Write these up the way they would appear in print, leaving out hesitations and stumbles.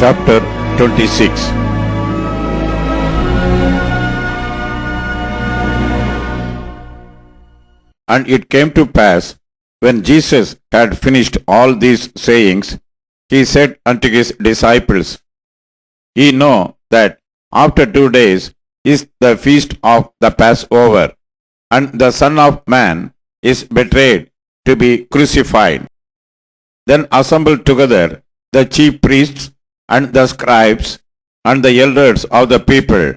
Chapter 26. And it came to pass, when Jesus had finished all these sayings, he said unto his disciples, Ye know that after 2 days is the feast of the Passover, and the Son of Man is betrayed to be crucified. Then assembled together the chief priests and the scribes and the elders of the people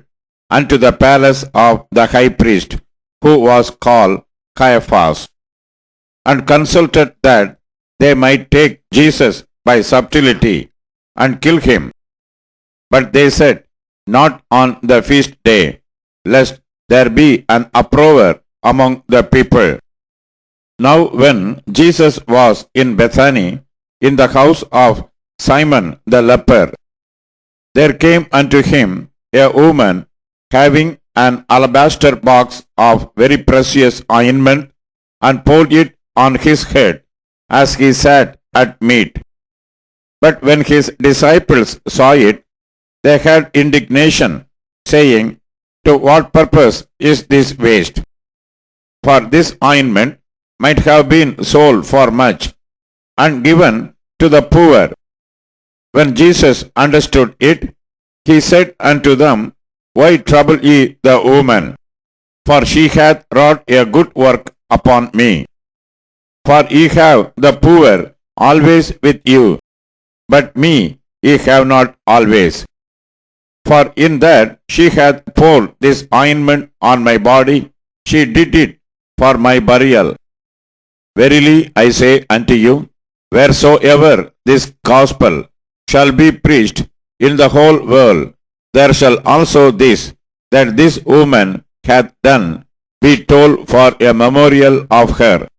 unto the palace of the high priest, who was called Caiaphas, and consulted that they might take Jesus by subtlety and kill him. But they said, Not on the feast day, lest there be an uproar among the people. Now when Jesus was in Bethany, in the house of Simon the leper, there came unto him a woman having an alabaster box of very precious ointment, and poured it on his head as he sat at meat. But when his disciples saw it, they had indignation, saying, To what purpose is this waste? For this ointment might have been sold for much, and given to the poor. When Jesus understood it, he said unto them, Why trouble ye the woman? For she hath wrought a good work upon me. For ye have the poor always with you, but me ye have not always. For in that she hath poured this ointment on my body, she did it for my burial. Verily I say unto you, wheresoever this gospel shall be preached in the whole world, there shall also this, that this woman hath done, be told for a memorial of her.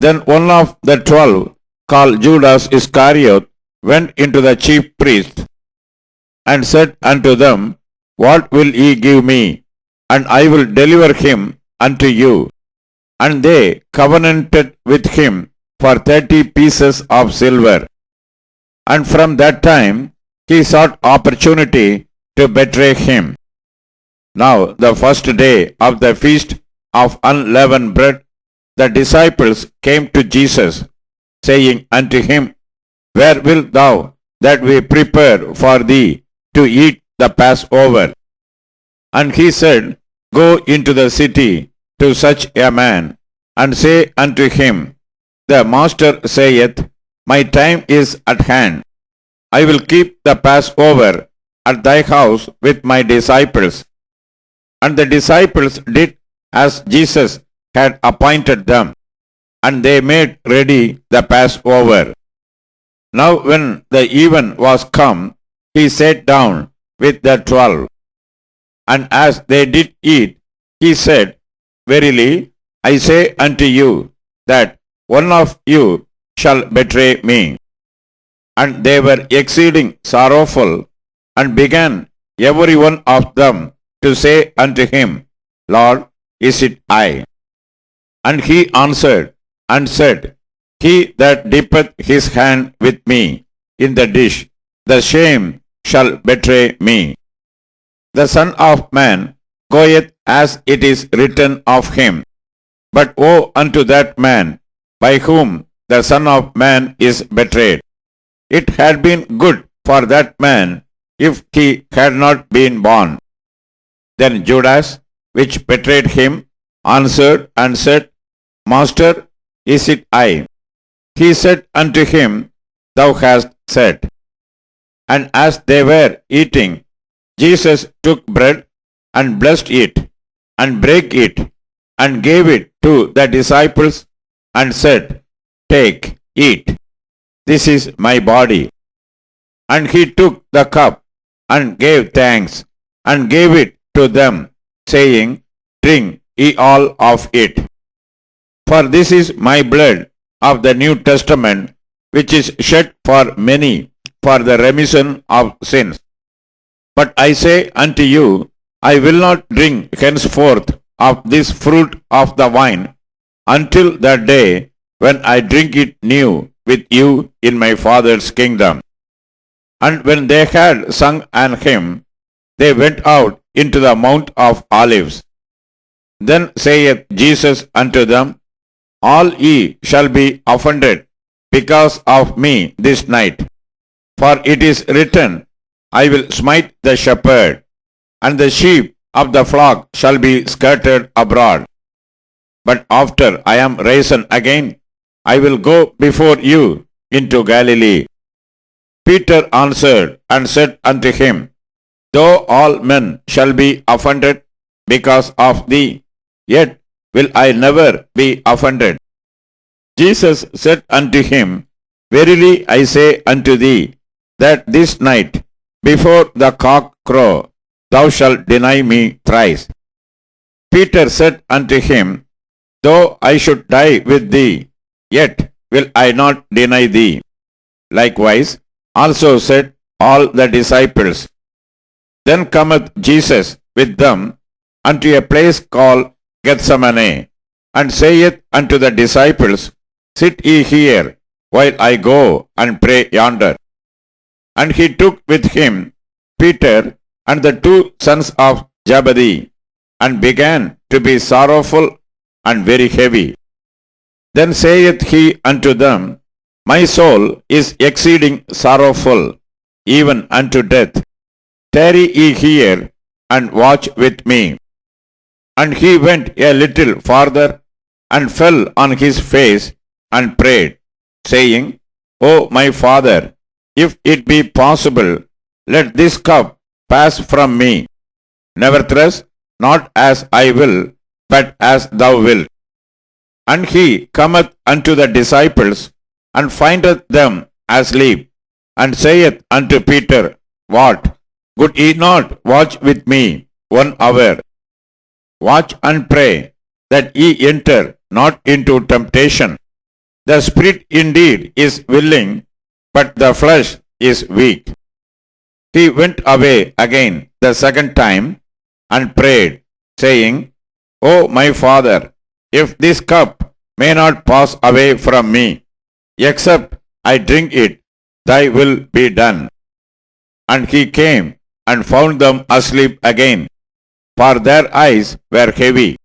Then one of the 12, called Judas Iscariot, went into the chief priests, and said unto them, What will ye give me? And I will deliver him unto you. And they covenanted with him for 30 pieces of silver. And from that time he sought opportunity to betray him. Now the first day of the feast of unleavened bread, the disciples came to Jesus, saying unto him, Where wilt thou that we prepare for thee to eat the Passover? And he said, Go into the city to such a man, and say unto him, The Master saith, My time is at hand. I will keep the Passover at thy house with my disciples. And the disciples did as Jesus had appointed them, and they made ready the Passover. Now when the even was come, he sat down with the 12. And as they did eat, he said, Verily I say unto you, that one of you shall betray me. And they were exceeding sorrowful, and began every one of them to say unto him, Lord, is it I? And he answered and said, He that dippeth his hand with me in the dish, the same shall betray me. The Son of Man goeth as it is written of him. But woe unto that man by whom the Son of Man is betrayed. It had been good for that man if he had not been born. Then Judas, which betrayed him, answered and said, Master, is it I? He said unto him, Thou hast said. And as they were eating, Jesus took bread and blessed it, and brake it, and gave it to the disciples, and said, Take, eat, this is my body. And he took the cup, and gave thanks, and gave it to them, saying, Drink ye all of it. For this is my blood of the New Testament, which is shed for many for the remission of sins. But I say unto you, I will not drink henceforth of this fruit of the vine, until that day when I drink it new with you in my Father's kingdom. And when they had sung an hymn, they went out into the Mount of Olives. Then saith Jesus unto them, All ye shall be offended because of me this night. For it is written, I will smite the shepherd, and the sheep of the flock shall be scattered abroad. But after I am risen again, I will go before you into Galilee. Peter answered and said unto him, Though all men shall be offended because of thee, yet will I never be offended. Jesus said unto him, Verily I say unto thee, that this night, before the cock crow, thou shalt deny me thrice. Peter said unto him, Though I should die with thee, yet will I not deny thee. Likewise also said all the disciples. Then cometh Jesus with them unto a place called Gethsemane, and saith unto the disciples, Sit ye here, while I go and pray yonder. And he took with him Peter and the 2 sons of Zebedee, and began to be sorrowful and very heavy. Then saith he unto them, My soul is exceeding sorrowful, even unto death. Tarry ye here, and watch with me. And he went a little farther, and fell on his face, and prayed, saying, O my Father, if it be possible, let this cup pass from me. Nevertheless, not as I will, but as thou wilt. And he cometh unto the disciples, and findeth them asleep, and saith unto Peter, What? Could ye not watch with me 1 hour? Watch and pray, that ye enter not into temptation. The spirit indeed is willing, but the flesh is weak. He went away again the second time, and prayed, saying, O my Father, if this cup may not pass away from me, except I drink it, thy will be done. And he came and found them asleep again, for their eyes were heavy.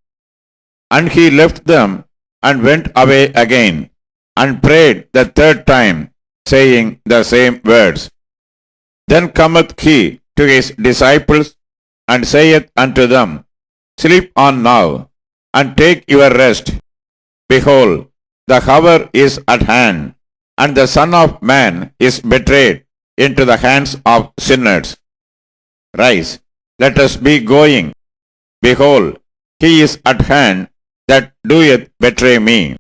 And he left them and went away again, and prayed the 3rd time, saying the same words. Then cometh he to his disciples, and saith unto them, Sleep on now, and take your rest. Behold, the hour is at hand, and the Son of Man is betrayed into the hands of sinners. Rise, let us be going. Behold, he is at hand that doeth betray me.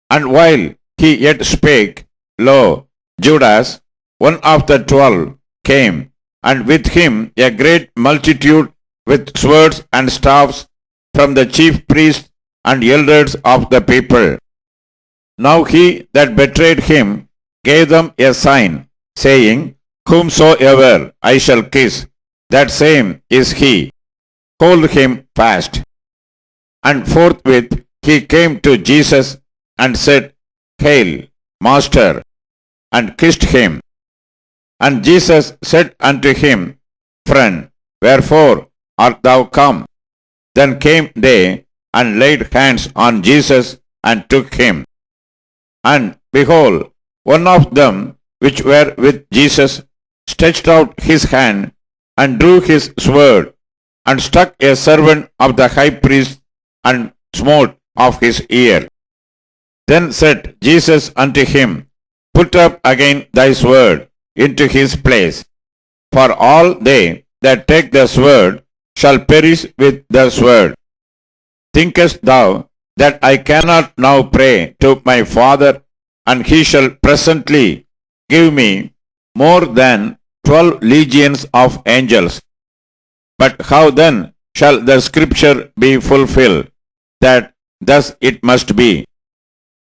And while he yet spake, lo, Judas, one of the 12, came, and with him a great multitude with swords and staffs from the chief priests and elders of the people. Now he that betrayed him gave them a sign, saying, Whomsoever I shall kiss, that same is he. Hold him fast. And forthwith he came to Jesus and said, Hail, Master, and kissed him. And Jesus said unto him, Friend, wherefore art thou come? Then came they and laid hands on Jesus and took him. And behold, one of them which were with Jesus stretched out his hand and drew his sword and struck a servant of the high priest and smote off his ear. Then said Jesus unto him, Put up again thy sword into his place, for all they that take the sword shall perish with the sword. Thinkest thou that I cannot now pray to my Father, and he shall presently give me more than 12 legions of angels? But how then shall the scripture be fulfilled, that thus it must be?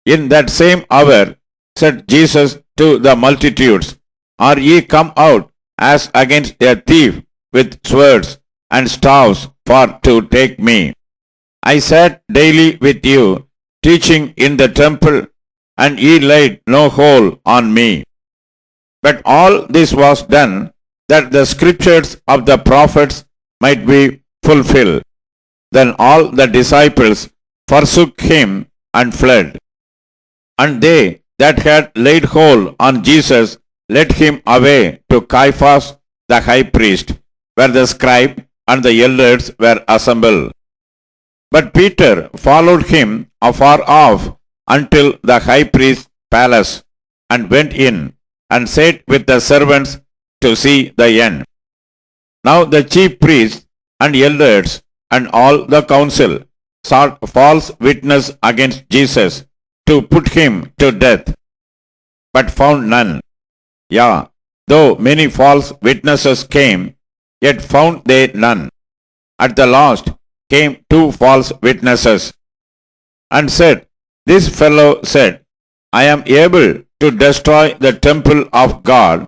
In that same hour said Jesus to the multitudes, Are ye come out as against a thief with swords and staves for to take me? I sat daily with you, teaching in the temple, and ye laid no hold on me. But all this was done that the scriptures of the prophets might be fulfilled. Then all the disciples forsook him and fled. And they that had laid hold on Jesus led him away to Caiaphas the high priest, where the scribe and the elders were assembled. But Peter followed him afar off until the high priest's palace, and went in, and sat with the servants to see the end. Now the chief priests and elders and all the council sought false witness against Jesus to put him to death, but found none. Yeah, though many false witnesses came, yet found they none. At the last came 2 false witnesses, and said, This fellow said, I am able to destroy the temple of God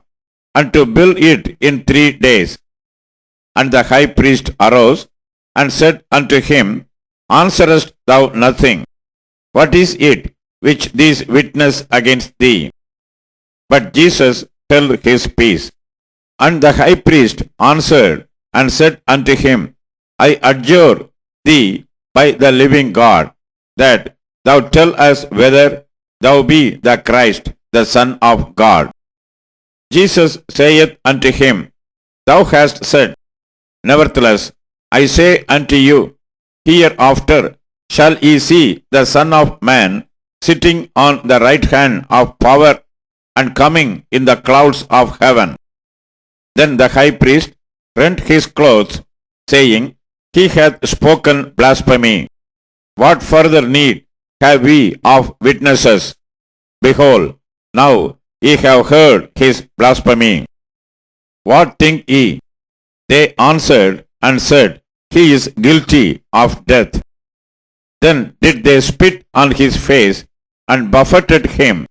and to build it in 3 days. And the high priest arose and said unto him, Answerest thou nothing? What is it which these witness against thee? But Jesus held his peace. And the high priest answered and said unto him, I adjure thee by the living God, that thou tell us whether thou be the Christ, the Son of God. Jesus saith unto him, Thou hast said. Nevertheless, I say unto you, hereafter shall ye see the Son of Man sitting on the right hand of power and coming in the clouds of heaven. Then the high priest rent his clothes, saying, He hath spoken blasphemy. What further need have we of witnesses? Behold, now ye have heard his blasphemy. What think ye? They answered and said, He is guilty of death. Then did they spit on his face and buffeted him,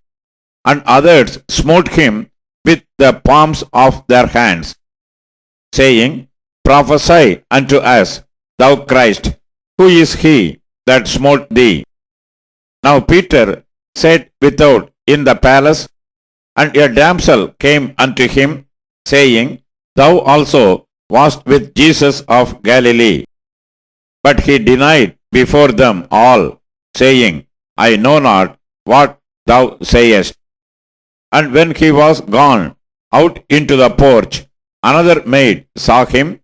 and others smote him with the palms of their hands, saying, Prophesy unto us, thou Christ, who is he that smote thee? Now Peter sat without in the palace, and a damsel came unto him, saying, Thou also wast with Jesus of Galilee. But he denied before them all, saying, I know not what thou sayest. And when he was gone out into the porch, another maid saw him,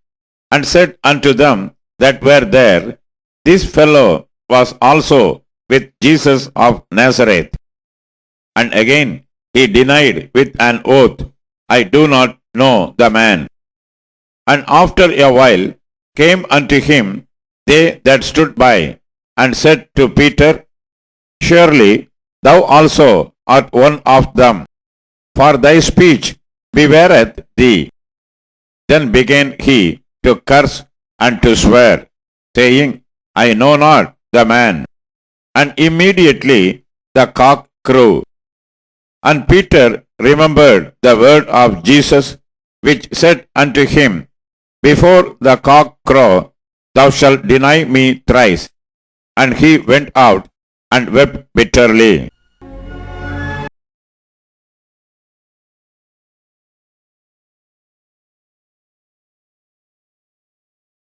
and said unto them that were there, This fellow was also with Jesus of Nazareth. And again he denied with an oath, I do not know the man. And after a while came unto him they that stood by, and said to Peter, Surely thou also art one of them, for thy speech bewareth thee. Then began he to curse and to swear, saying, I know not the man. And immediately the cock crew. And Peter remembered the word of Jesus, which said unto him, Before the cock crow, thou shalt deny me thrice. And he went out and wept bitterly.